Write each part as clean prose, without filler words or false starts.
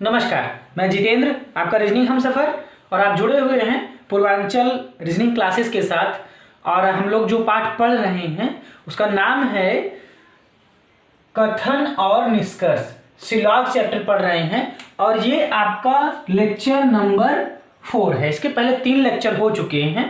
नमस्कार, मैं जितेंद्र, आपका रीजनिंग हमसफर। और आप जुड़े हुए हैं पूर्वांचल रीजनिंग क्लासेस के साथ। और हम लोग जो पाठ पढ़ रहे हैं उसका नाम है कथन और निष्कर्ष। सिलॉग चैप्टर पढ़ रहे हैं और ये आपका लेक्चर नंबर 4 है। इसके पहले 3 लेक्चर हो चुके हैं।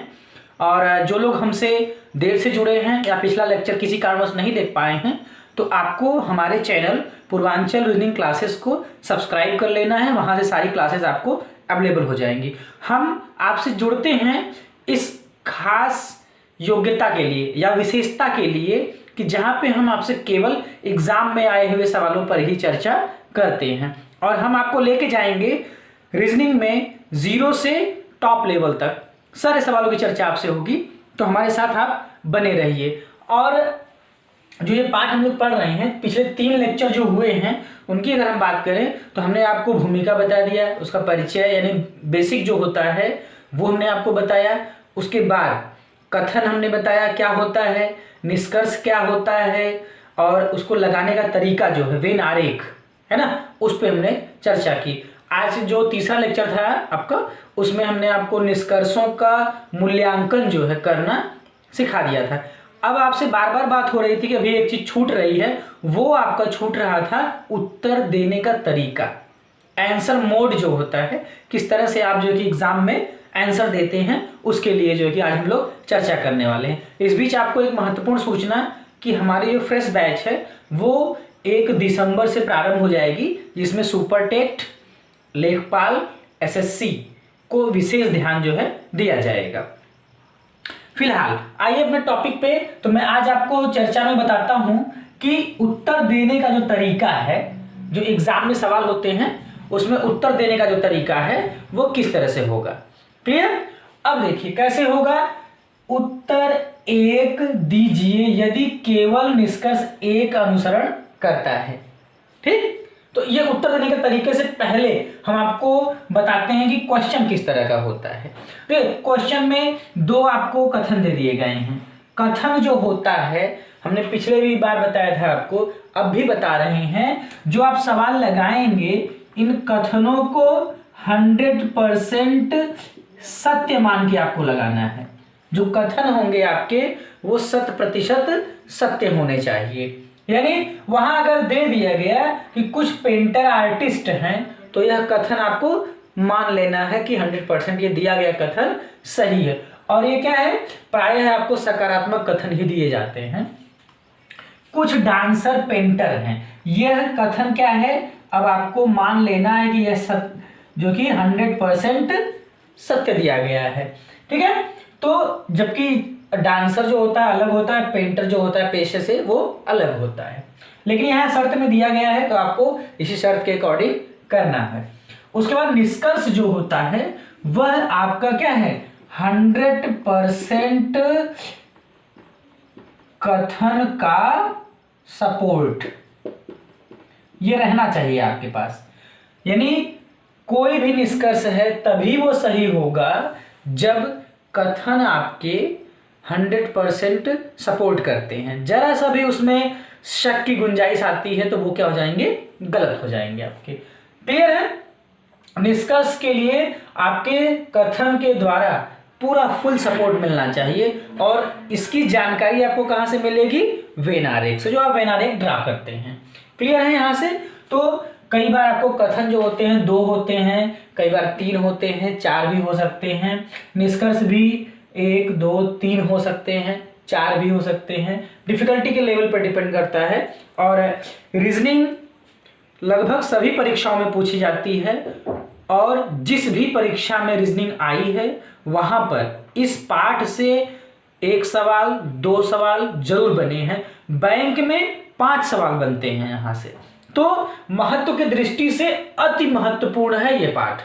और जो लोग हमसे देर से जुड़े हैं या पिछला लेक्चर किसी कारणवश नहीं देख पाए हैं तो आपको हमारे चैनल पूर्वांचल रीजनिंग क्लासेस को सब्सक्राइब कर लेना है। वहाँ से सारी क्लासेस आपको अवेलेबल हो जाएंगी। हम आपसे जुड़ते हैं इस खास योग्यता के लिए या विशेषता के लिए कि जहाँ पे हम आपसे केवल एग्जाम में आए हुए सवालों पर ही चर्चा करते हैं। और हम आपको लेके जाएंगे रीजनिंग में 0 से टॉप लेवल तक सारे सवालों की चर्चा आपसे होगी। तो हमारे साथ आप बने रहिए। और जो ये पाठ हम लोग पढ़ रहे हैं, पिछले 3 लेक्चर जो हुए हैं उनकी अगर हम बात करें तो हमने आपको भूमिका बता दिया, उसका परिचय यानी बेसिक जो होता है वो हमने आपको बताया। उसके बाद कथन हमने बताया क्या होता है, निष्कर्ष क्या होता है और उसको लगाने का तरीका जो है वेन आरेख है ना, उस पर हमने चर्चा की। आज जो तीसरा लेक्चर था आपका, उसमें हमने आपको निष्कर्षों का मूल्यांकन जो है करना सिखा दिया था। अब आपसे बार बार बात हो रही थी कि अभी एक चीज छूट रही है, वो आपका छूट रहा था उत्तर देने का तरीका, आंसर मोड जो होता है, किस तरह से आप जो है कि एग्जाम में आंसर देते हैं, उसके लिए जो है कि आज हम लोग चर्चा करने वाले हैं। इस बीच आपको एक महत्वपूर्ण सूचना कि हमारी जो फ्रेश बैच है वो 1 दिसंबर से प्रारंभ हो जाएगी, जिसमें सुपर टेट, लेखपाल, एसएससी को विशेष ध्यान जो है दिया जाएगा। फिलहाल आइए अपने टॉपिक पे। तो मैं आज आपको चर्चा में बताता हूं कि उत्तर देने का जो तरीका है, जो एग्जाम में सवाल होते हैं उसमें उत्तर देने का जो तरीका है वो किस तरह से होगा। क्लियर? अब देखिए कैसे होगा। उत्तर 1 दीजिए यदि केवल निष्कर्ष 1 अनुसरण करता है। ठीक, तो ये उत्तर देने के तरीके से पहले हम आपको बताते हैं कि क्वेश्चन किस तरह का होता है। तो क्वेश्चन में 2 आपको कथन दे दिए गए हैं। कथन जो होता है हमने पिछले भी बार बताया था आपको, अब भी बता रहे हैं, जो आप सवाल लगाएंगे इन कथनों को 100% सत्य मान के आपको लगाना है। जो कथन होंगे आपके वो 100% सत्य होने चाहिए। यानी वहां अगर दे दिया गया कि कुछ पेंटर आर्टिस्ट हैं तो यह कथन आपको मान लेना है कि 100% ये दिया गया कथन सही है। और ये क्या है, प्रायः आपको सकारात्मक कथन ही दिए जाते हैं। कुछ डांसर पेंटर हैं, यह कथन क्या है, अब आपको मान लेना है कि यह जो कि 100% सत्य दिया गया है। ठीक है, तो जबकि डांसर जो होता है अलग होता है, पेंटर जो होता है पेशे से वो अलग होता है। लेकिन यहाँ शर्त में दिया गया है तो आपको इसी शर्त के अकॉर्डिंग करना है। उसके बाद निष्कर्ष जो होता है वह आपका क्या है, 100% कथन का सपोर्ट ये रहना चाहिए आपके पास। यानी कोई भी निष्कर्ष है तभी वो सही होगा जब कथन आपके 100% सपोर्ट करते हैं। जरा सा भी उसमें शक की गुंजाइश आती है तो वो क्या हो जाएंगे, गलत हो जाएंगे आपके। क्लियर है? निष्कर्ष के लिए आपके कथन के द्वारा पूरा फुल सपोर्ट मिलना चाहिए। और इसकी जानकारी आपको कहां से मिलेगी, वेन आरेख से, जो आप वेन आरेख ड्रा करते हैं। क्लियर है? यहां से तो कई बार आपको कथन जो होते हैं 2 होते हैं, कई बार 3 होते हैं, 4 भी हो सकते हैं। निष्कर्ष भी 1, 2, 3 हो सकते हैं, 4 भी हो सकते हैं। डिफिकल्टी के लेवल पर डिपेंड करता है। और रीजनिंग लगभग सभी परीक्षाओं में पूछी जाती है और जिस भी परीक्षा में रीजनिंग आई है वहां पर इस पाठ से 1 सवाल 2 सवाल जरूर बने हैं। बैंक में 5 सवाल बनते हैं यहां से। तो महत्व की दृष्टि से अति महत्वपूर्ण है ये पाठ।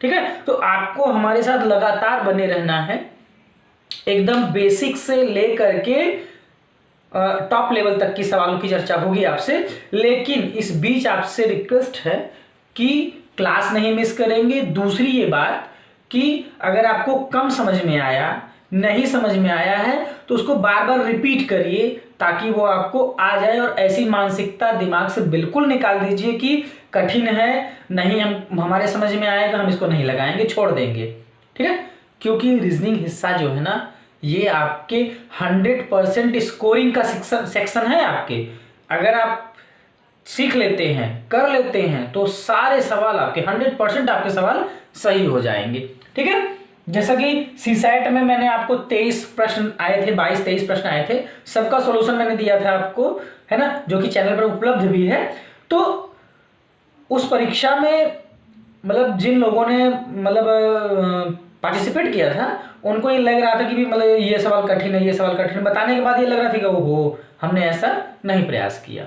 ठीक है, तो आपको हमारे साथ लगातार बने रहना है। एकदम बेसिक से लेकर के टॉप लेवल तक की सवालों की चर्चा होगी आपसे। लेकिन इस बीच आपसे रिक्वेस्ट है कि क्लास नहीं मिस करेंगे। दूसरी ये बात कि अगर आपको कम समझ में आया, नहीं समझ में आया है तो उसको बार बार रिपीट करिए ताकि वो आपको आ जाए। और ऐसी मानसिकता दिमाग से बिल्कुल निकाल दीजिए कि कठिन है, नहीं हम हमारे समझ में आएगा, हम इसको नहीं लगाएंगे, छोड़ देंगे, ठीक है। क्योंकि रीजनिंग हिस्सा जो है ना, ये आपके 100% स्कोरिंग का सेक्शन है आपके। अगर आप सीख लेते हैं, कर लेते हैं, तो सारे सवाल आपके 100% आपके सवाल सही हो जाएंगे, ठीक है। जैसा कि सीसैट में मैंने आपको 23 प्रश्न आए थे, 22-23 प्रश्न आए थे, सबका सॉल्यूशन मैंने दिया था आपको, है ना, जो कि चैनल पर उपलब्ध भी है। तो उस परीक्षा में मतलब जिन लोगों ने मतलब पार्टिसिपेट किया था, उनको ये लग रहा था कि भी मतलब ये सवाल कठिन है, ये सवाल कठिन है, बताने के बाद ये लग रहा था कि ओहो हमने ऐसा नहीं प्रयास किया,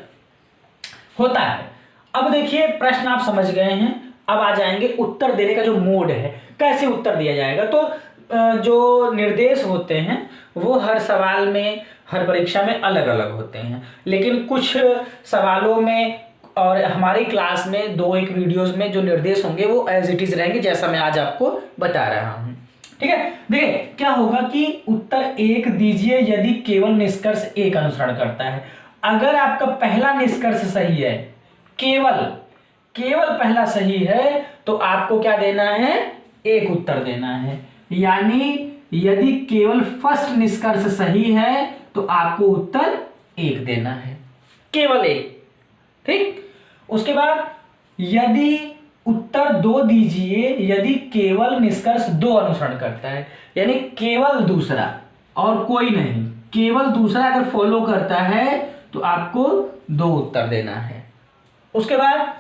होता है। अब देखिए प्रश्न आप समझ गए हैं, अब आ जाएंगे उत्तर देने का जो मोड है, कैसे उत्तर दिया जाएगा। तो जो निर्देश होते हैं वो हर सवाल में, हर परीक्षा में अलग अलग होते हैं, लेकिन कुछ सवालों में और हमारी क्लास में 2-1 वीडियोस में जो निर्देश होंगे वो एज इट इज रहेंगे, जैसा मैं आज आपको बता रहा हूँ, ठीक है। देखिए क्या होगा कि उत्तर 1 दीजिए यदि केवल निष्कर्ष 1 अनुसरण करता है। अगर आपका पहला निष्कर्ष सही है, केवल पहला सही है, तो आपको क्या देना है, 1 उत्तर देना है। यानी यदि केवल फर्स्ट निष्कर्ष सही है तो आपको उत्तर 1 देना है, केवल 1, ठीक। उसके बाद यदि उत्तर 2 दीजिए यदि केवल निष्कर्ष 2 अनुसरण करता है, यानी केवल दूसरा और कोई नहीं, केवल दूसरा अगर फॉलो करता है तो आपको 2 उत्तर देना है। उसके बाद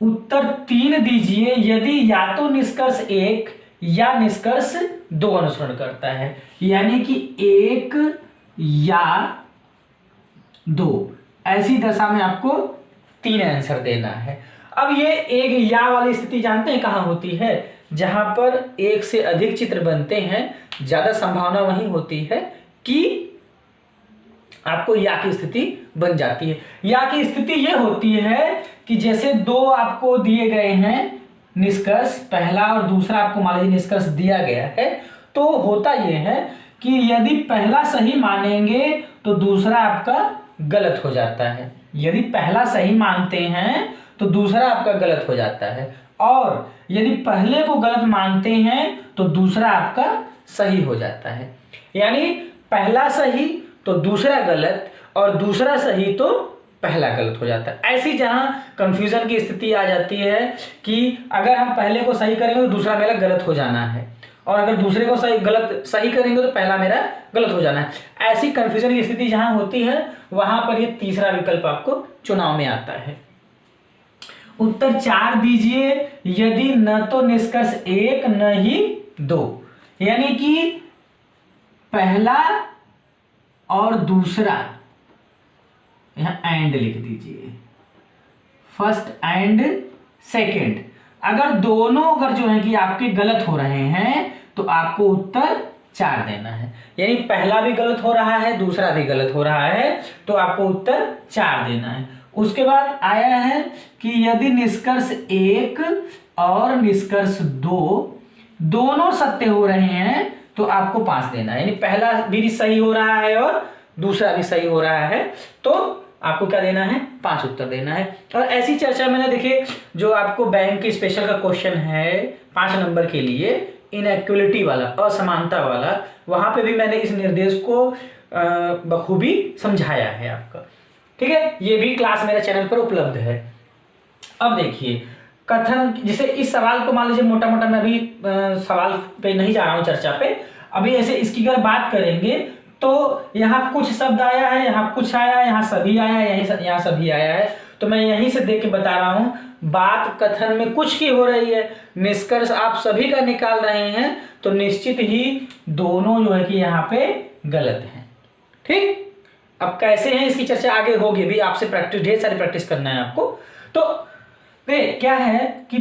उत्तर 3 दीजिए यदि या तो निष्कर्ष 1 या निष्कर्ष 2 अनुसरण करता है, यानी कि 1 या 2, ऐसी दशा में आपको 3 आंसर देना है। अब ये एक या वाली स्थिति जानते हैं कहाँ होती है, जहां पर 1 से अधिक चित्र बनते हैं, ज्यादा संभावना वही होती है कि आपको या की स्थिति बन जाती है। या की स्थिति यह होती है कि जैसे 2 आपको दिए गए हैं निष्कर्ष, पहला और दूसरा आपको मान लीजिए निष्कर्ष दिया गया है, तो होता यह है कि यदि पहला सही मानेंगे तो दूसरा आपका गलत हो जाता है, यदि पहला सही मानते हैं तो दूसरा आपका गलत हो जाता है, और यदि पहले को गलत मानते हैं तो दूसरा आपका सही हो जाता है। यानी पहला सही तो दूसरा गलत, और दूसरा सही तो पहला गलत हो जाता है। ऐसी जहां कंफ्यूजन की स्थिति आ जाती है कि अगर हम पहले को सही करेंगे तो दूसरा मेरा गलत हो जाना है, और अगर दूसरे को सही करेंगे तो पहला मेरा गलत हो जाना है। ऐसी कंफ्यूजन की स्थिति जहां होती है वहां पर ये तीसरा विकल्प आपको चुनाव में आता है। उत्तर 4 दीजिए यदि न तो निष्कर्ष 1 न ही 2, यानी कि पहला और दूसरा, यहां एंड लिख दीजिए, फर्स्ट एंड सेकंड, अगर दोनों अगर जो है कि आपके गलत हो रहे हैं तो आपको उत्तर 4 देना है। यानी पहला भी गलत हो रहा है, दूसरा भी गलत हो रहा है, तो आपको उत्तर 4 देना है। उसके बाद आया है कि यदि निष्कर्ष 1 और निष्कर्ष 2 दोनों सत्य हो रहे हैं तो आपको 5 देना है। यानी पहला भी सही हो रहा है और दूसरा भी सही हो रहा है, तो आपको क्या देना है, 5 उत्तर देना है। और ऐसी चर्चा मैंने देखिए, जो आपको बैंक की स्पेशल का क्वेश्चन है 5 नंबर के लिए, इनइक्वलिटी वाला, असमानता वाला, वहां पे भी मैंने इस निर्देश को बखूबी समझाया है आपका, ठीक है। ये भी क्लास मेरे चैनल पर उपलब्ध है। अब देखिए कथन, जैसे इस सवाल को मान लीजिए मोटा मोटा, मैं अभी सवाल पे नहीं जा रहा हूं, चर्चा पे, अभी ऐसे इसकी अगर बात करेंगे तो यहाँ कुछ शब्द आया है, यहाँ कुछ आया है, यहाँ सभी आया है, यहाँ सभी आया है, तो मैं यहीं से देख के बता रहा हूँ, बात कथन में कुछ की हो रही है, निष्कर्ष आप सभी का निकाल रहे हैं, तो निश्चित ही दोनों जो है कि यहाँ पे गलत हैं, ठीक। अब कैसे हैं इसकी चर्चा आगे होगी, भी आपसे प्रैक्टिस, ढेर सारी प्रैक्टिस करना है आपको। तो क्या है कि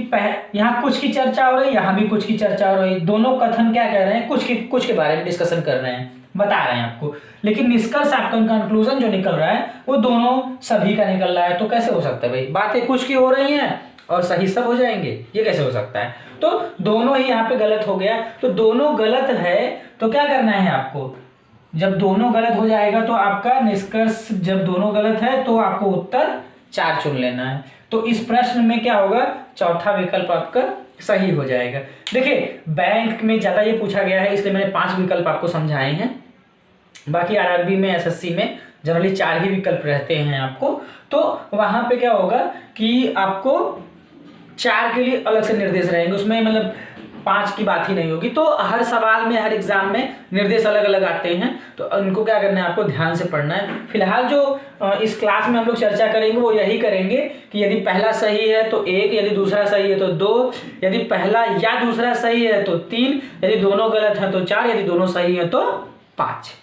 यहाँ कुछ की चर्चा हो रही है, यहाँ भी कुछ की चर्चा हो रही है, दोनों कथन क्या कह रहे हैं, कुछ के बारे में डिस्कशन कर रहे हैं, बता रहे हैं आपको, लेकिन निष्कर्ष आपका कंक्लूजन जो निकल रहा है वो दोनों सभी का निकल रहा है। तो कैसे हो सकता है भाई, बातें कुछ की हो रही हैं और सही सब हो जाएंगे, ये कैसे हो सकता है। तो दोनों ही यहाँ पे गलत हो गया, तो दोनों गलत है तो क्या करना है आपको, जब दोनों गलत हो जाएगा तो आपका निष्कर्ष, जब दोनों गलत है तो आपको उत्तर 4 चुन लेना है। तो इस प्रश्न में क्या होगा, चौथा विकल्प आपका सही हो जाएगा। देखिए बैंक में ज़्यादा ये पूछा गया है इसलिए मैंने 5 विकल्प आपको समझाए हैं, बाकी आरआरबी में एसएससी में जनरली 4 ही विकल्प रहते हैं आपको। तो वहाँ पे क्या होगा कि आपको 4 के लिए अलग से निर्देश रहेंगे, उसमें मतलब 5 की बात ही नहीं होगी। तो हर सवाल में, हर एग्जाम में निर्देश अलग अलग आते हैं, तो उनको क्या करना है, आपको ध्यान से पढ़ना है। फिलहाल जो इस क्लास में हम लोग चर्चा करेंगे वो यही करेंगे कि यदि पहला सही है तो 1, यदि दूसरा सही है तो 2, यदि पहला या दूसरा सही है तो 3, यदि दोनों गलत है तो 4, यदि दोनों सही है तो 5।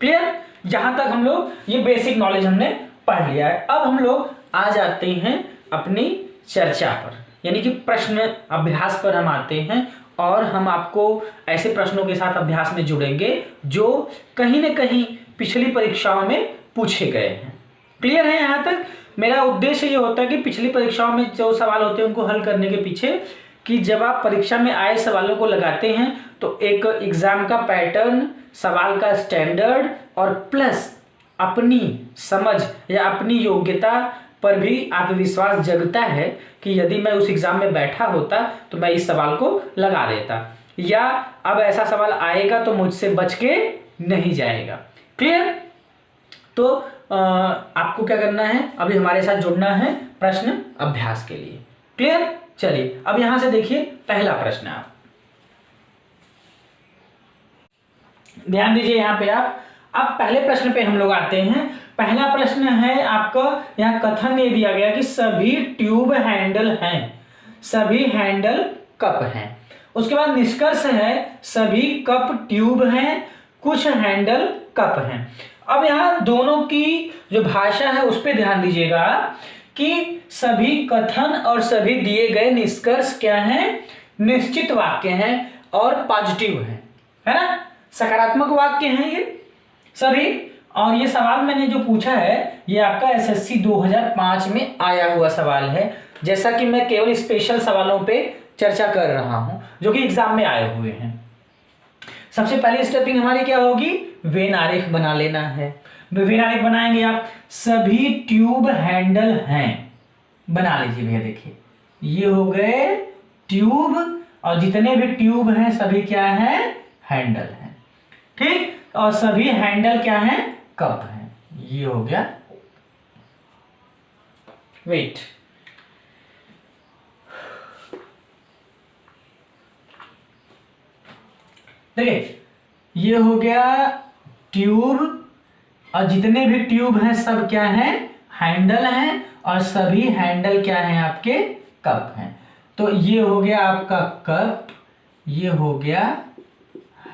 क्लियर? जहां तक हम लोग ये बेसिक नॉलेज हमने पढ़ लिया है। अब हम लोग आ जाते हैं अपनी चर्चा पर, यानी कि प्रश्न अभ्यास पर हम आते हैं, और हम आपको ऐसे प्रश्नों के साथ अभ्यास में जुड़ेंगे जो कहीं न कहीं पिछली परीक्षाओं में पूछे गए हैं। क्लियर है? यहाँ तक मेरा उद्देश्य ये होता है कि पिछली परीक्षाओं में जो सवाल होते हैं उनको हल करने के पीछे, कि जब आप परीक्षा में आए सवालों को लगाते हैं तो एक एग्जाम का पैटर्न, सवाल का स्टैंडर्ड और प्लस अपनी समझ या अपनी योग्यता पर भी आत्मविश्वास जगता है कि यदि मैं उस एग्जाम में बैठा होता तो मैं इस सवाल को लगा देता, या अब ऐसा सवाल आएगा तो मुझसे बच के नहीं जाएगा। क्लियर? तो आपको क्या करना है, अभी हमारे साथ जुड़ना है प्रश्न अभ्यास के लिए। क्लियर? चलिए अब यहां से देखिए पहला प्रश्न, आप ध्यान दीजिए यहाँ पे। आप अब पहले प्रश्न पे हम लोग आते हैं। पहला प्रश्न है आपका, यहाँ कथन ये दिया गया कि सभी ट्यूब हैंडल हैं, सभी हैंडल कप हैं। उसके बाद निष्कर्ष है सभी कप ट्यूब हैं, कुछ हैंडल कप हैं। अब यहाँ दोनों की जो भाषा है उस पर ध्यान दीजिएगा कि सभी कथन और सभी दिए गए निष्कर्ष क्या हैं, निश्चित वाक्य हैं और पॉजिटिव है ना, सकारात्मक वाक्य हैं ये सभी। और ये सवाल मैंने जो पूछा है ये आपका एसएससी 2005 में आया हुआ सवाल है, जैसा कि मैं केवल स्पेशल सवालों पे चर्चा कर रहा हूं जो कि एग्जाम में आए हुए हैं। सबसे पहली स्टेपिंग हमारी क्या होगी, वेन आरेख बना लेना है। वेन आरेख बनाएंगे आप, सभी ट्यूब हैंडल हैं, बना लीजिए भैया। देखिए ये हो गए ट्यूब, और जितने भी ट्यूब हैं सभी क्या हैं, हैंडल हैं। ठीक, और सभी हैंडल क्या हैं, कप हैं। ये हो गया। वेट, देखिए ये हो गया ट्यूब, और जितने भी ट्यूब हैं सब क्या हैं, हैंडल हैं, और सभी हैंडल क्या हैं, आपके कप हैं। तो ये हो गया आपका कप, ये हो गया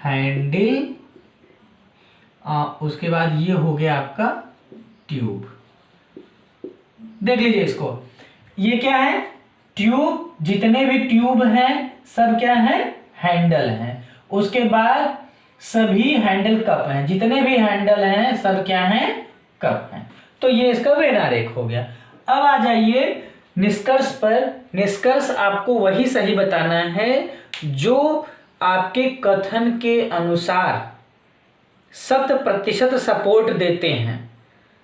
हैंडल, उसके बाद ये हो गया आपका ट्यूब। देख लीजिए इसको, ये क्या है, ट्यूब, जितने भी ट्यूब हैं सब क्या है, हैंडल हैं। उसके बाद सभी हैंडल कप हैं, जितने भी हैंडल हैं सब क्या हैं, कप हैं। तो ये इसका वेन आरेख हो गया। अब आ जाइए निष्कर्ष पर। निष्कर्ष आपको वही सही बताना है जो आपके कथन के अनुसार 100% सपोर्ट देते हैं।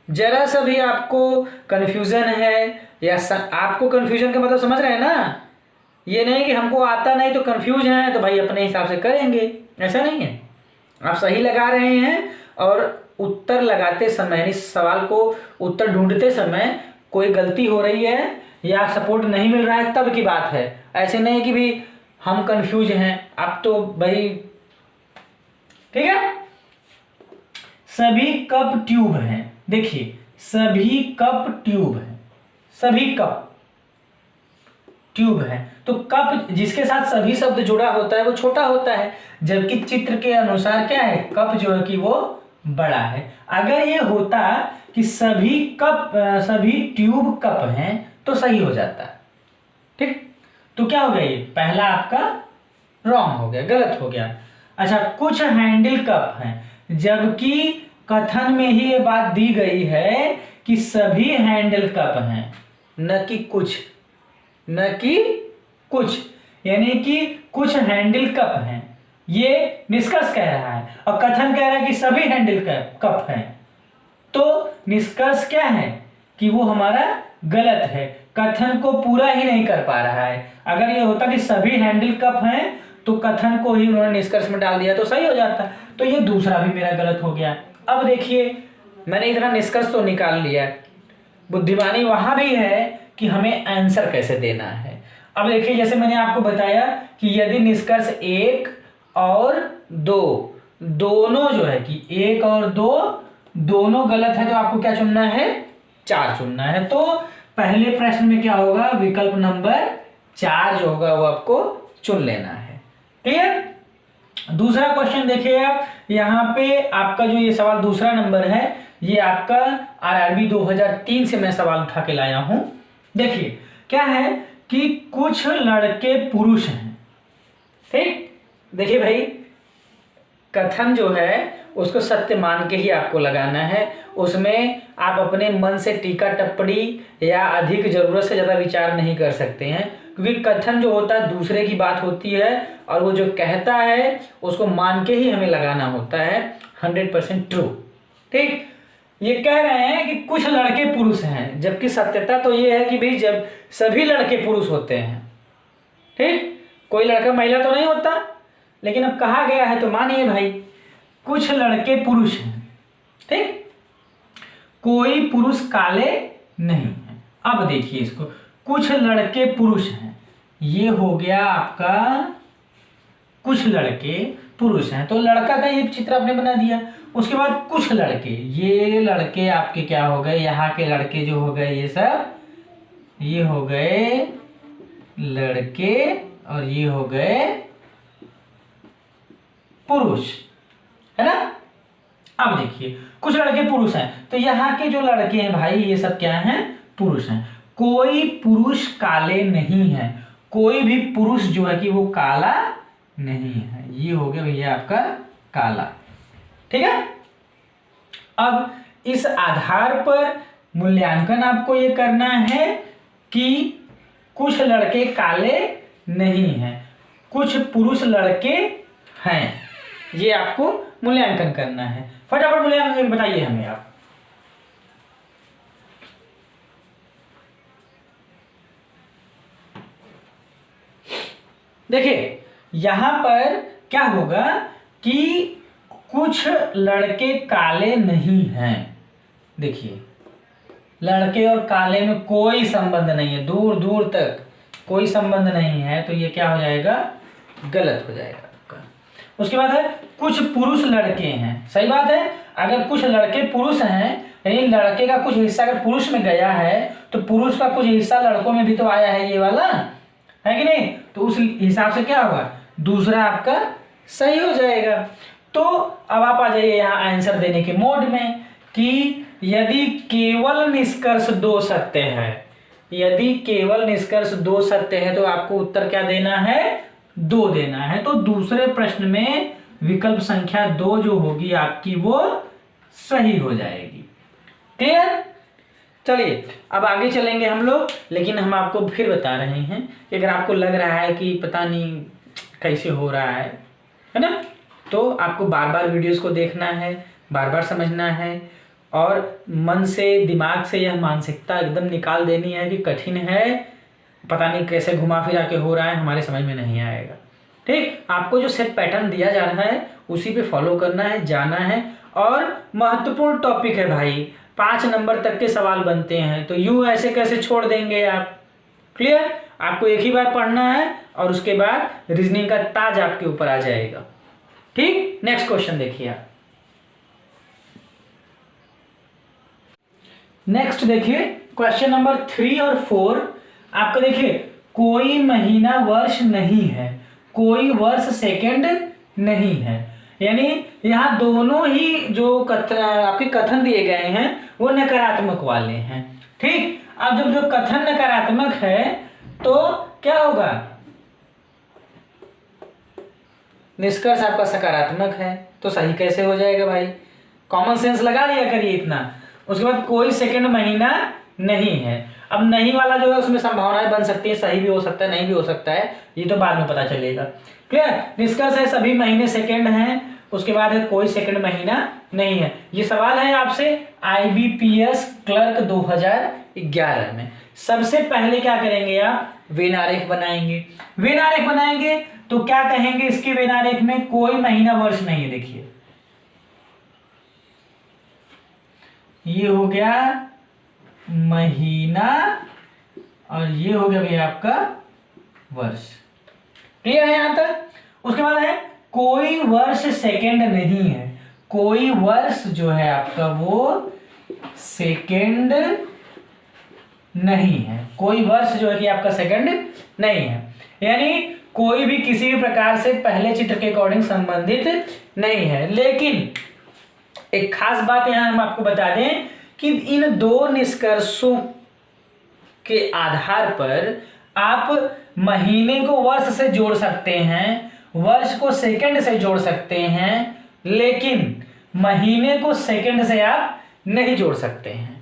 जरा सा भी आपको कंफ्यूजन है, या आपको कंफ्यूजन का मतलब समझ रहे हैं ना, ये नहीं कि हमको आता नहीं तो कंफ्यूज है तो भाई अपने हिसाब से करेंगे, ऐसा नहीं है। आप सही लगा रहे हैं, और उत्तर लगाते समय, इस सवाल को उत्तर ढूंढते समय कोई गलती हो रही है या सपोर्ट नहीं मिल रहा है तब की बात है। ऐसे नहीं कि भी हम कंफ्यूज हैं, आप तो भाई, ठीक है। सभी कप ट्यूब हैं, देखिए सभी कप ट्यूब हैं, सभी कप ट्यूब है। तो कप जिसके साथ सभी शब्द जुड़ा होता है वो छोटा होता है, जबकि चित्र के अनुसार क्या है, कप जो है कि वो बड़ा है। अगर ये होता कि सभी कप, सभी ट्यूब कप हैं तो सही हो जाता। ठीक, तो क्या हो गया, ये पहला आपका रॉन्ग हो गया, गलत हो गया। अच्छा, कुछ हैंडल कप हैं, जबकि कथन में ही ये बात दी गई है कि सभी हैंडल कप हैं, न कि कुछ, न कि कुछ, यानी कि कुछ हैंडल कप हैं, ये निष्कर्ष कह रहा है, और कथन कह रहा है कि सभी हैंडल कप हैं। तो निष्कर्ष क्या है कि वो हमारा गलत है, कथन को पूरा ही नहीं कर पा रहा है। अगर ये होता कि सभी हैंडल कप हैं तो कथन को ही उन्होंने निष्कर्ष में डाल दिया तो सही हो जाता। तो ये दूसरा भी मेरा गलत हो गया। अब देखिए मैंने इतना निष्कर्ष तो निकाल लिया, बुद्धिमानी वहां भी है कि हमें आंसर कैसे देना है। अब देखिए जैसे मैंने आपको बताया कि यदि निष्कर्ष 1 और 2 दोनों जो है कि 1 और 2 दोनों गलत है तो आपको क्या चुनना है, 4 चुनना है। तो पहले प्रश्न में क्या होगा, विकल्प नंबर 4 जो होगा वो आपको चुन लेना है। क्लियर। दूसरा क्वेश्चन देखिए आप, यहाँ पे आपका जो ये सवाल दूसरा नंबर है ये आपका आरआरबी 2003 से मैं सवाल उठा के लाया हूं। देखिए क्या है कि कुछ लड़के पुरुष हैं, ठीक। देखिए भाई कथन जो है उसको सत्य मान के ही आपको लगाना है, उसमें आप अपने मन से टीका टिप्पणी या अधिक जरूरत से ज़्यादा विचार नहीं कर सकते हैं, क्योंकि कथन जो होता है दूसरे की बात होती है और वो जो कहता है उसको मान के ही हमें लगाना होता है 100% ट्रू, ठीक। ये कह रहे हैं कि कुछ लड़के पुरुष हैं, जबकि सत्यता तो ये है कि भाई जब सभी लड़के पुरुष होते हैं, ठीक, कोई लड़का महिला तो नहीं होता। लेकिन अब कहा गया है तो मानिए भाई कुछ लड़के पुरुष हैं, ठीक, कोई पुरुष काले नहीं है। अब देखिए इसको, कुछ लड़के पुरुष हैं, ये हो गया आपका कुछ लड़के पुरुष हैं, तो लड़का का ये चित्र आपने बना दिया। उसके बाद कुछ लड़के, ये लड़के आपके क्या हो गए, यहाँ के लड़के जो हो गए ये सब, ये हो गए लड़के और ये हो गए पुरुष, है ना। अब देखिए कुछ लड़के पुरुष हैं, तो यहाँ के जो लड़के हैं भाई ये सब क्या हैं, पुरुष हैं। कोई पुरुष काले नहीं है, कोई भी पुरुष जो है कि वो काला नहीं है, ये हो गया भैया आपका काला, ठीक है। अब इस आधार पर मूल्यांकन आपको ये करना है कि कुछ लड़के काले नहीं हैं, कुछ पुरुष लड़के हैं, ये आपको मूल्यांकन करना है। फटाफट मूल्यांकन करके बताइए हमें आप। देखिए यहां पर क्या होगा कि कुछ लड़के काले नहीं हैं। देखिए लड़के और काले में कोई संबंध नहीं है, दूर दूर तक कोई संबंध नहीं है, तो ये क्या हो जाएगा, गलत हो जाएगा आपका। उसके बाद है कुछ पुरुष लड़के हैं, सही बात है। अगर कुछ लड़के पुरुष हैं यानी लड़के का कुछ हिस्सा अगर पुरुष में गया है तो पुरुष का कुछ हिस्सा लड़कों में भी तो आया है, ये वाला है कि नहीं, तो उस हिसाब से क्या होगा, दूसरा आपका सही हो जाएगा। तो अब आप आ जाइए यहाँ आंसर देने के मोड में कि यदि केवल निष्कर्ष 2 सत्य है, यदि केवल निष्कर्ष 2 सत्य है तो आपको उत्तर क्या देना है, 2 देना है। तो दूसरे प्रश्न में विकल्प संख्या 2 जो होगी आपकी वो सही हो जाएगी। क्लियर। चलिए अब आगे चलेंगे हम लोग, लेकिन हम आपको फिर बता रहे हैं कि अगर आपको लग रहा है कि पता नहीं कैसे हो रहा है ना, तो आपको बार बार वीडियोस को देखना है, बार बार समझना है और मन से दिमाग से यह मानसिकता एकदम निकाल देनी है कि कठिन है, पता नहीं कैसे घुमा फिरा के हो रहा है, हमारे समझ में नहीं आएगा, ठीक। आपको जो सेट पैटर्न दिया जा रहा है उसी पे फॉलो करना है, जाना है। और महत्वपूर्ण टॉपिक है भाई, 5 नंबर तक के सवाल बनते हैं, तो यूं ऐसे कैसे छोड़ देंगे आप। क्लियर। आपको एक ही बार पढ़ना है और उसके बाद रीजनिंग का ताज आपके ऊपर आ जाएगा, ठीक। नेक्स्ट क्वेश्चन देखिए आप। नेक्स्ट देखिए क्वेश्चन नंबर 3 और 4 आपका। देखिए कोई महीना वर्ष नहीं है, कोई वर्ष सेकंड नहीं है, यानी यहाँ दोनों ही जो आपके कथन दिए गए हैं वो नकारात्मक वाले हैं, ठीक। अब जब जो कथन नकारात्मक है तो क्या होगा, निष्कर्ष आपका सकारात्मक है, तो सही कैसे हो जाएगा भाई, कॉमन सेंस लगा लिया करिए इतना। उसके बाद कोई सेकंड महीना नहीं है, अब नहीं वाला जो है उसमें संभावनाएं बन सकती है, सही भी हो सकता है नहीं भी हो सकता है, ये तो बाद में पता चलेगा। क्लियर। निष्कर्ष है सभी महीने सेकंड हैं, उसके बाद है कोई सेकंड महीना नहीं है। ये सवाल है आपसे, IBPS क्लर्क 2011 में। सबसे पहले क्या करेंगे आप, वेन आरेख बनाएंगे। वेन आरेख बनाएंगे तो क्या कहेंगे इसके वेन आरेख में, कोई महीना वर्ष नहीं है। देखिए ये हो गया महीना और ये हो गया भैया आपका वर्ष। क्लियर है यहां तक। उसके बाद है कोई वर्ष सेकंड नहीं है। कोई वर्ष जो है आपका वो सेकंड नहीं है। कोई वर्ष जो है कि आपका सेकंड नहीं है, यानी कोई भी किसी भी प्रकार से पहले चित्र के अकॉर्डिंग संबंधित नहीं है। लेकिन एक खास बात यहां हम आपको बता दें कि इन दो निष्कर्षों के आधार पर आप महीने को वर्ष से जोड़ सकते हैं, वर्ष को सेकंड से जोड़ सकते हैं, लेकिन महीने को सेकंड से आप नहीं जोड़ सकते हैं।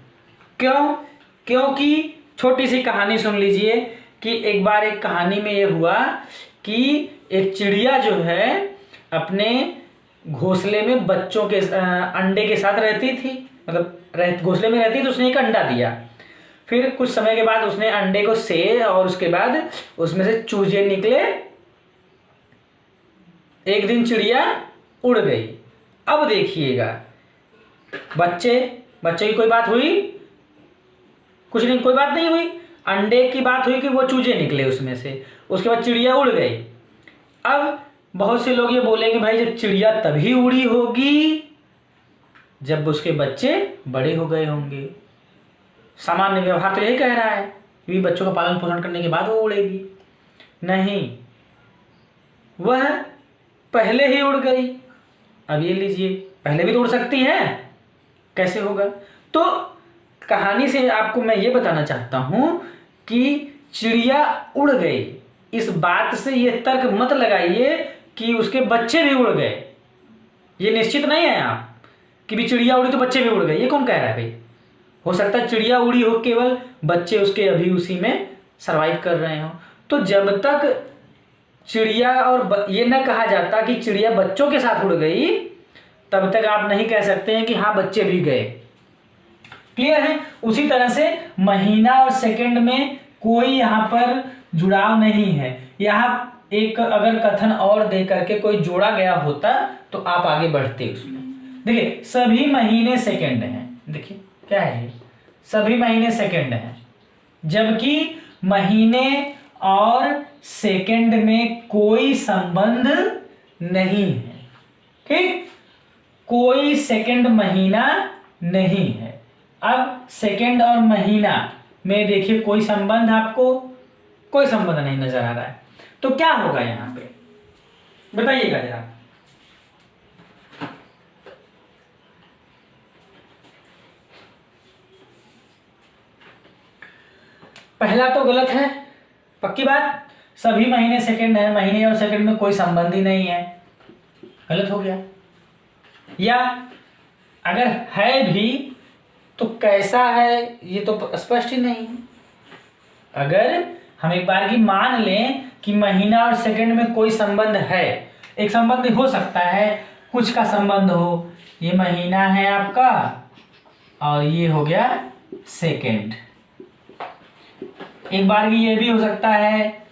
क्यों? क्योंकि छोटी सी कहानी सुन लीजिए कि एक बार एक कहानी में ये हुआ कि एक चिड़िया जो है अपने घोंसले में बच्चों के अंडे के साथ रहती थी, मतलब घोंसले में रहती थी, तो उसने एक अंडा दिया। फिर कुछ समय के बाद उसने अंडे को से और उसके बाद उसमें से चूजे निकले। एक दिन चिड़िया उड़ गई। अब देखिएगा बच्चे की कोई बात हुई? कुछ नहीं, कोई बात नहीं हुई। अंडे की बात हुई कि वो चूजे निकले उसमें से, उसके बाद चिड़िया उड़ गई। अब बहुत से लोग ये बोलेंगे भाई जब चिड़िया तभी उड़ी होगी जब उसके बच्चे बड़े हो गए होंगे। सामान्य व्यवहार तो यही कह रहा है कि बच्चों का पालन पोषण करने के बाद वो उड़ेगी। नहीं, वह पहले ही उड़ गई। अब ये लीजिए, पहले भी तो उड़ सकती है, कैसे होगा? तो कहानी से आपको मैं ये बताना चाहता हूं कि चिड़िया उड़ गई, इस बात से ये तर्क मत लगाइए कि उसके बच्चे भी उड़ गए। ये निश्चित नहीं है आप कि भी चिड़िया उड़ी तो बच्चे भी उड़ गए। ये कौन कह रहा है भाई? हो सकता है चिड़िया उड़ी हो, केवल बच्चे उसके अभी उसी में सरवाइव कर रहे हो। तो जब तक चिड़िया और ये न कहा जाता कि चिड़िया बच्चों के साथ उड़ गई, तब तक आप नहीं कह सकते हैं कि हाँ बच्चे भी गए। क्लियर है? उसी तरह से महीना और सेकंड में कोई यहाँ पर जुड़ाव नहीं है। यहाँ एक अगर कथन और दे करके कोई जोड़ा गया होता तो आप आगे बढ़ते उसमें। देखिए सभी महीने सेकंड हैं। देखिए क्या है ये, सभी महीने सेकंड हैं, जबकि महीने और सेकंड में कोई संबंध नहीं है। ठीक, कोई सेकंड महीना नहीं है। अब सेकंड और महीना में देखिए कोई संबंध, आपको कोई संबंध नहीं नजर आ रहा है। तो क्या होगा यहां पे बताइएगा जरा। पहला तो गलत है, पक्की बात। सभी महीने सेकंड है, महीने और सेकंड में कोई संबंध ही नहीं है, गलत हो गया। या अगर है भी तो कैसा है ये तो स्पष्ट ही नहीं है। अगर हम एक बार की मान लें कि महीना और सेकंड में कोई संबंध है, एक संबंध हो सकता है, कुछ का संबंध हो, ये महीना है आपका और ये हो गया सेकंड। एक बार की ये भी हो सकता है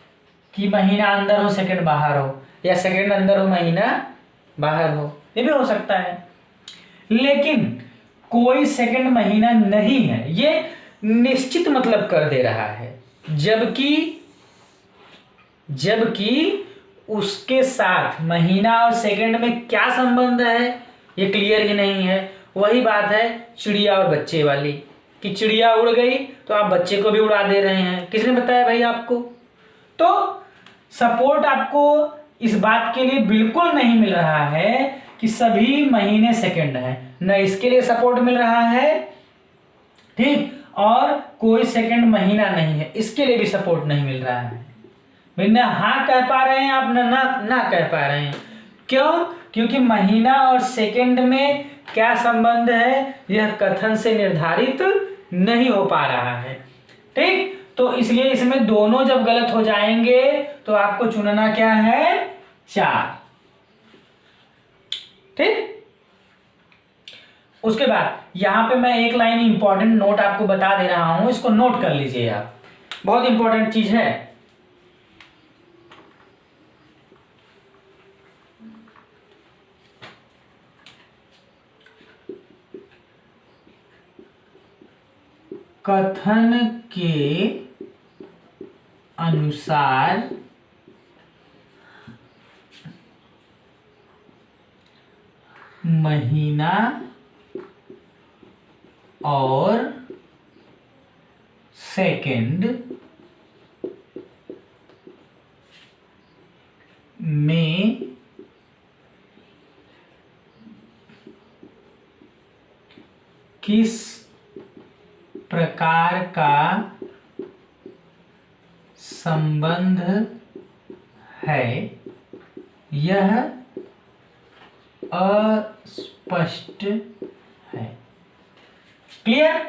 कि महीना अंदर हो सेकंड बाहर हो, या सेकंड अंदर हो महीना बाहर हो, ये भी हो सकता है। लेकिन कोई सेकंड महीना नहीं है, ये निश्चित मतलब कर दे रहा है। जबकि उसके साथ महीना और सेकंड में क्या संबंध है ये क्लियर ही नहीं है। वही बात है चिड़िया और बच्चे वाली कि चिड़िया उड़ गई तो आप बच्चे को भी उड़ा दे रहे हैं। किसने बताया भाई आपको? तो सपोर्ट आपको इस बात के लिए बिल्कुल नहीं मिल रहा है कि सभी महीने सेकंड है, न इसके लिए सपोर्ट मिल रहा है, ठीक, और कोई सेकंड महीना नहीं है, इसके लिए भी सपोर्ट नहीं मिल रहा है। न हाँ कह पा रहे हैं आप, ना कह पा रहे हैं। क्यों? क्योंकि महीना और सेकंड में क्या संबंध है यह कथन से निर्धारित नहीं हो पा रहा है। ठीक, तो इसलिए इसमें दोनों जब गलत हो जाएंगे तो आपको चुनना क्या है? 4। ठीक, उसके बाद यहाँ पे मैं एक लाइन इंपॉर्टेंट नोट आपको बता दे रहा हूं, इसको नोट कर लीजिए आप, बहुत इंपॉर्टेंट चीज है। कथन के अनुसार महीना और सेकंड में किस प्रकार का संबंध है यह अस्पष्ट है। क्लियर?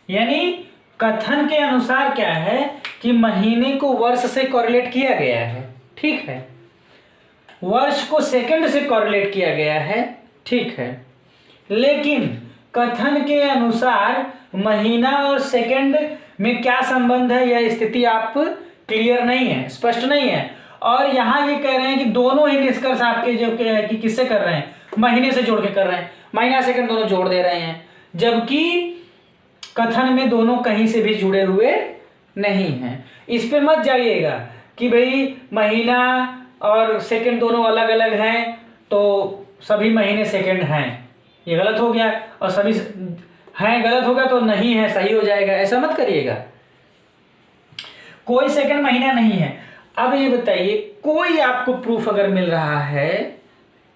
यानी कथन के अनुसार क्या है कि महीने को वर्ष से कोरिलेट किया गया है, ठीक है, वर्ष को सेकंड से कोरिलेट किया गया है, ठीक है, लेकिन कथन के अनुसार महीना और सेकंड में क्या संबंध है यह स्थिति आप क्लियर नहीं है, स्पष्ट नहीं है। और यहां ये कह रहे हैं कि दोनों ही निष्कर्ष आपके जो कि किससे कर रहे हैं, महीने से जोड़ के कर रहे हैं, महीना सेकंड दोनों जोड़ दे रहे हैं, जबकि कथन में दोनों कहीं से भी जुड़े हुए नहीं हैं। इस पे मत जाइएगा कि भाई महीना और सेकंड दोनों अलग अलग हैं तो सभी महीने सेकंड हैं, ये गलत हो गया, और सभी हैं गलत हो गया तो नहीं है सही हो जाएगा, ऐसा मत करिएगा। कोई सेकंड महीना नहीं है। अब ये बताइए, कोई आपको प्रूफ अगर मिल रहा है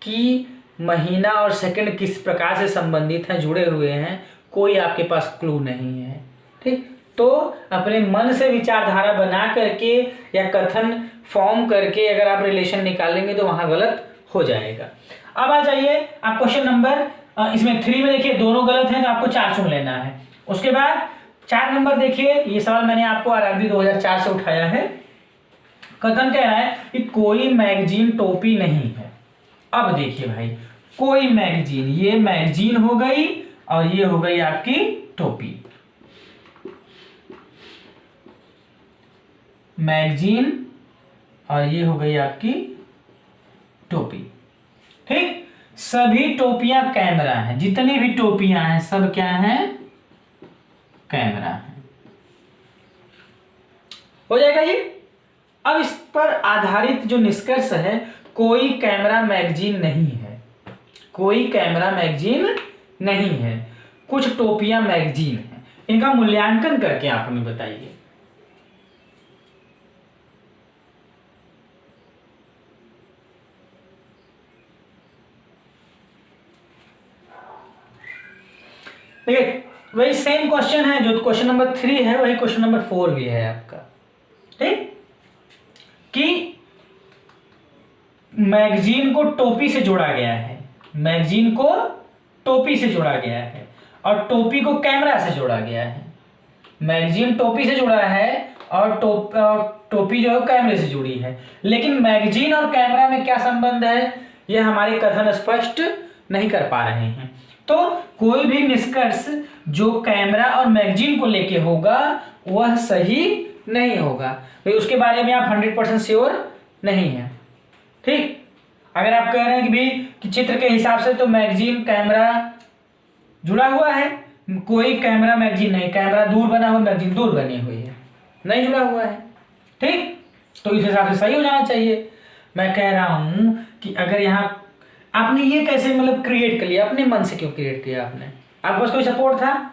कि महीना और सेकंड किस प्रकार से संबंधित हैं, जुड़े हुए हैं, कोई आपके पास क्लू नहीं है, ठीक, तो अपने मन से विचारधारा बना करके या कथन फॉर्म करके अगर आप रिलेशन निकालेंगे तो वहां गलत हो जाएगा। अब आ जाइए आप क्वेश्चन नंबर, इसमें 3 में देखिए दोनों गलत हैं तो आपको 4 चुन लेना है। उसके बाद 4 नंबर देखिए, ये सवाल मैंने आपको आरआरबी 2004 से उठाया है। कथन कह रहा है कि कोई मैगजीन टोपी नहीं है। अब देखिए भाई, कोई मैगजीन, ये मैगजीन हो गई और ये हो गई आपकी टोपी, मैगजीन और ये हो गई आपकी टोपी, ठीक। सभी टोपियां कैमरा हैं, जितनी भी टोपियां हैं सब क्या हैं, कैमरा हैं, हो जाएगा ये। अब इस पर आधारित जो निष्कर्ष है, कोई कैमरा मैगजीन नहीं है, कोई कैमरा मैगजीन नहीं है, कुछ टोपियां मैगजीन हैं, इनका मूल्यांकन करके आप हमें बताइए। देखिए वही सेम क्वेश्चन है, जो क्वेश्चन नंबर 3 है वही क्वेश्चन नंबर 4 भी है आपका, ठीक, कि मैगजीन को टोपी से जोड़ा गया है, मैगजीन को टोपी से जोड़ा गया है और टोपी को कैमरा से जोड़ा गया है। मैगजीन टोपी से जुड़ा है और टोपी जो है कैमरे से जुड़ी है, लेकिन मैगजीन और कैमरा में क्या संबंध है यह हमारे कथन स्पष्ट नहीं कर पा रहे हैं। तो कोई भी निष्कर्ष जो कैमरा और मैगजीन को लेके होगा वह सही नहीं होगा, भाई उसके बारे में आप 100% श्योर नहीं है, ठीक। अगर आप कह रहे हैं कि भाई कि चित्र के हिसाब से तो मैगजीन कैमरा जुड़ा हुआ है, कोई कैमरा मैगजीन नहीं, कैमरा दूर बना हुआ, मैगजीन दूर बनी हुई है, नहीं जुड़ा हुआ है, ठीक, तो इस हिसाब से सही हो जाना चाहिए। मैं कह रहा हूं कि अगर यहाँ आपने ये कैसे मतलब क्रिएट कर लिया, अपने मन से क्यों क्रिएट किया आपने, आपके पास कोई सपोर्ट था?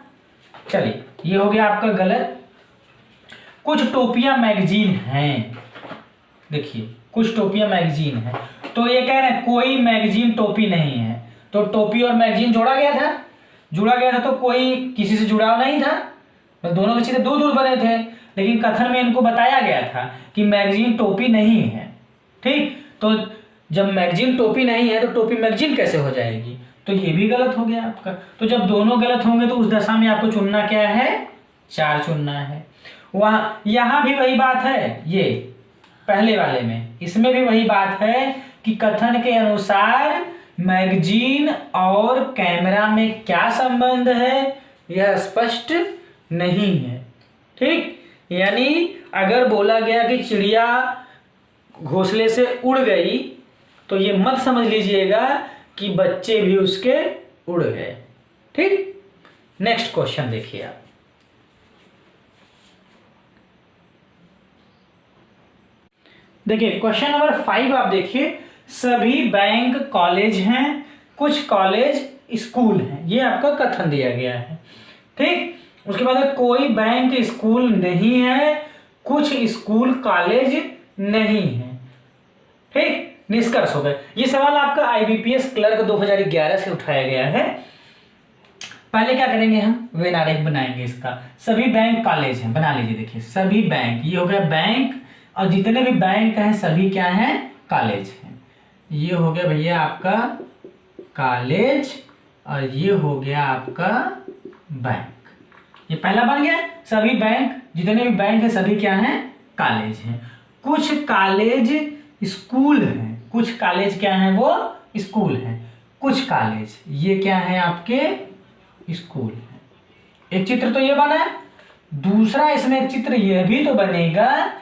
चलिए ये हो गया आपका गलत। कुछ टोपियां मैगजीन हैं, देखिए कुछ टोपियां मैगजीन है, तो ये कह रहे हैं कोई मैगजीन टोपी नहीं है, तो टोपी और मैगजीन जुड़ा गया था तो कोई किसी से जुड़ाव नहीं था, तो दोनों के चित्र दूर दूर बने थे, लेकिन कथन में इनको बताया गया था कि मैगजीन टोपी नहीं है, ठीक। तो जब मैगजीन टोपी नहीं है तो टोपी मैगजीन कैसे हो जाएगी, तो ये भी गलत हो गया आपका। तो जब दोनों गलत होंगे तो उस दशा में आपको चुनना क्या है, 4 चुनना है। वहां यहां भी वही बात है, ये पहले वाले में इसमें भी वही बात है कि कथन के अनुसार मैगजीन और कैमरा में क्या संबंध है यह स्पष्ट नहीं है। ठीक, यानी अगर बोला गया कि चिड़िया घोंसले से उड़ गई तो ये मत समझ लीजिएगा कि बच्चे भी उसके उड़ गए। ठीक, नेक्स्ट क्वेश्चन देखिए आप। देखिए क्वेश्चन नंबर 5 आप देखिए, सभी बैंक कॉलेज हैं, कुछ कॉलेज स्कूल हैं, ये आपका कथन दिया गया है। ठीक, उसके बाद कोई बैंक स्कूल नहीं है, कुछ स्कूल कॉलेज नहीं है। ठीक, निष्कर्ष हो गए। ये सवाल आपका आईबीपीएस क्लर्क 2011 से उठाया गया है। पहले क्या करेंगे, हम वेन आरेख बनाएंगे इसका। सभी बैंक कॉलेज हैं, बना लीजिए। देखिए सभी बैंक, ये हो गया बैंक, और जितने भी बैंक हैं सभी क्या हैं, कॉलेज हैं। ये हो गया भैया आपका कॉलेज, और ये हो गया आपका बैंक। ये पहला बन गया। सभी बैंक, जितने भी बैंक हैं सभी क्या हैं, कॉलेज हैं। कुछ कॉलेज स्कूल हैं, कुछ कॉलेज क्या हैं, वो स्कूल हैं। कुछ कॉलेज ये क्या है, आपके स्कूल हैं। एक चित्र तो ये बना है, दूसरा इसमें एक चित्र ये भी तो बनेगा।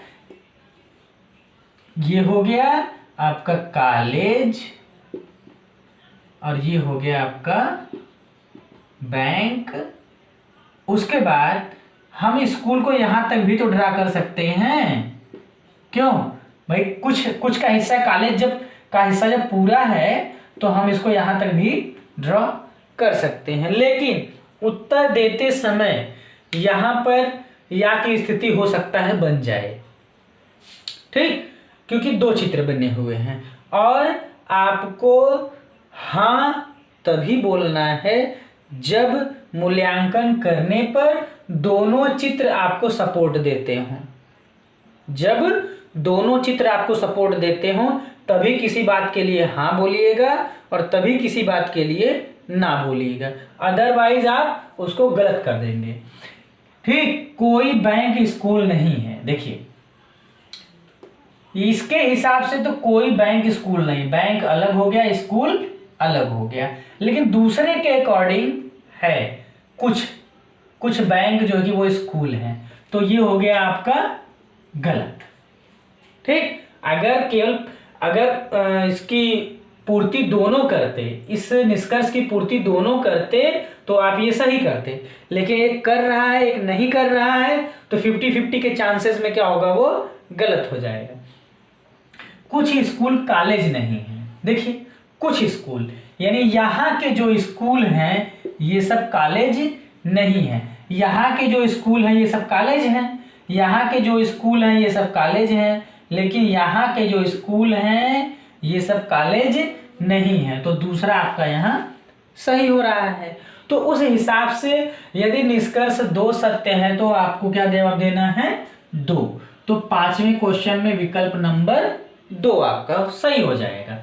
ये हो गया आपका कॉलेज, और ये हो गया आपका बैंक। उसके बाद हम स्कूल को यहां तक भी तो ड्रा कर सकते हैं। क्यों भाई, कुछ का हिस्सा, कॉलेज का हिस्सा जब पूरा है तो हम इसको यहां तक भी ड्रॉ कर सकते हैं। लेकिन उत्तर देते समय यहां पर या की स्थिति हो सकता है बन जाए। ठीक, क्योंकि दो चित्र बने हुए हैं, और आपको हाँ तभी बोलना है जब मूल्यांकन करने पर दोनों चित्र आपको सपोर्ट देते हों। जब दोनों चित्र आपको सपोर्ट देते हों तभी किसी बात के लिए हाँ बोलिएगा, और तभी किसी बात के लिए ना बोलिएगा, अदरवाइज आप उसको गलत कर देंगे। ठीक, कोई बैंक स्कूल नहीं है। देखिए इसके हिसाब से तो कोई बैंक स्कूल नहीं, बैंक अलग हो गया, स्कूल अलग हो गया। लेकिन दूसरे के अकॉर्डिंग है, कुछ बैंक जो है कि वो स्कूल हैं, तो ये हो गया आपका गलत। ठीक, अगर इसकी पूर्ति दोनों करते, इस निष्कर्ष की पूर्ति दोनों करते तो आप ये सही करते। लेकिन एक कर रहा है एक नहीं कर रहा है, तो 50-50 के चांसेस में क्या होगा, वो गलत हो जाएगा। कुछ स्कूल कॉलेज नहीं है। देखिए कुछ स्कूल, यानी यहाँ के जो स्कूल हैं ये सब कॉलेज नहीं है। यहाँ के जो स्कूल हैं ये सब कॉलेज हैं, यहाँ के जो स्कूल हैं ये सब कॉलेज हैं, लेकिन यहाँ के जो स्कूल हैं ये सब कॉलेज नहीं है। तो दूसरा आपका यहाँ सही हो रहा है। तो उस हिसाब से यदि निष्कर्ष 2 सत्य है तो आपको क्या जवाब देना है, 2। तो 5वें क्वेश्चन में विकल्प नंबर 2 आपका सही हो जाएगा।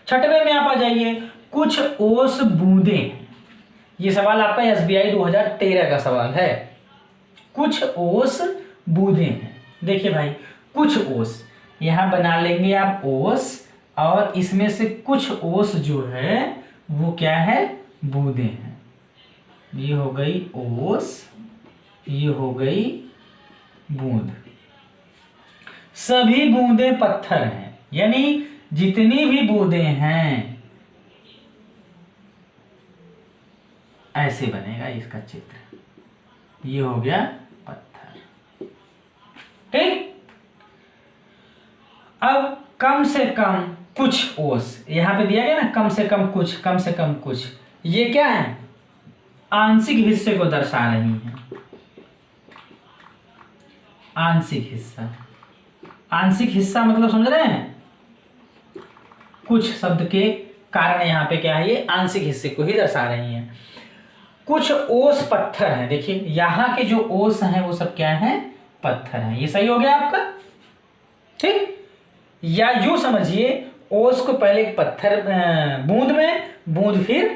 6वें में आप आ जाइए, कुछ ओस बूंदें। ये सवाल आपका एसबीआई 2013 का सवाल है। कुछ ओस बूंदें हैं। देखिए भाई, कुछ ओस यहाँ बना लेंगे आप ओस, और इसमें से कुछ ओस जो है वो क्या है, बूंदें हैं। ये हो गई ओस, ये हो गई बूंद। सभी बूंदें पत्थर हैं, यानी जितनी भी बूंदें हैं ऐसे बनेगा इसका चित्र। ये हो गया पत्थर। ठीक, अब कम से कम कुछ ओस यहां पे दिया गया ना, कम से कम कुछ, कम से कम कुछ, ये क्या है, आंशिक हिस्से को दर्शा रही है। आंशिक हिस्सा, आंशिक हिस्सा मतलब समझ रहे हैं, कुछ शब्द के कारण यहाँ पे क्या है, ये आंशिक हिस्से को ही दर्शा रही हैं। कुछ ओस पत्थर हैं। देखिए यहाँ के जो ओस हैं वो सब क्या है, पत्थर हैं। ये सही हो गया आपका। ठीक, या यूं समझिए, ओस को पहले पत्थर, बूंद में, बूंद फिर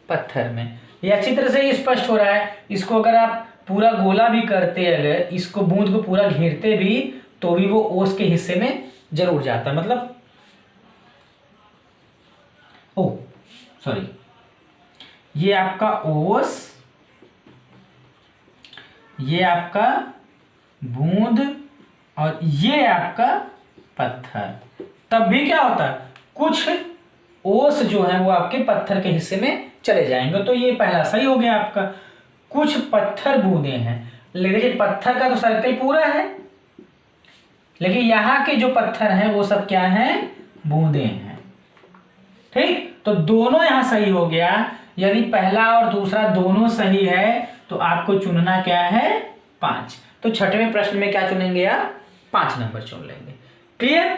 पत्थर में। यह चित्र से ही स्पष्ट हो रहा है। इसको अगर आप पूरा गोला भी करते, अगर इसको बूंद को पूरा घेरते भी, तो भी वो ओस के हिस्से में जरूर जाता। मतलब सॉरी, ये आपका ओस, ये आपका बूंद और ये आपका पत्थर। तब भी क्या होता है, कुछ ओस जो है वो आपके पत्थर के हिस्से में चले जाएंगे। तो ये पहला सही हो गया आपका। कुछ पत्थर बूंदे हैं, लेकिन पत्थर का तो सर्कल पूरा है, लेकिन यहाँ के जो पत्थर हैं वो सब क्या हैं, बूंदे हैं। ठीक, तो दोनों यहाँ सही हो गया, यदि पहला और दूसरा दोनों सही है तो आपको चुनना क्या है, 5। तो छठवें प्रश्न में क्या चुनेंगे आप, 5 नंबर चुन लेंगे। क्लियर।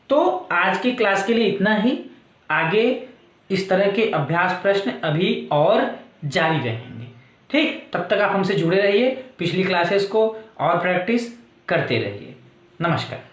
तो आज की क्लास के लिए इतना ही। आगे इस तरह के अभ्यास प्रश्न अभी और जारी रहेंगे। ठीक, तब तक आप हमसे जुड़े रहिए, पिछली क्लासेस को और प्रैक्टिस करते रहिए। नमस्कार।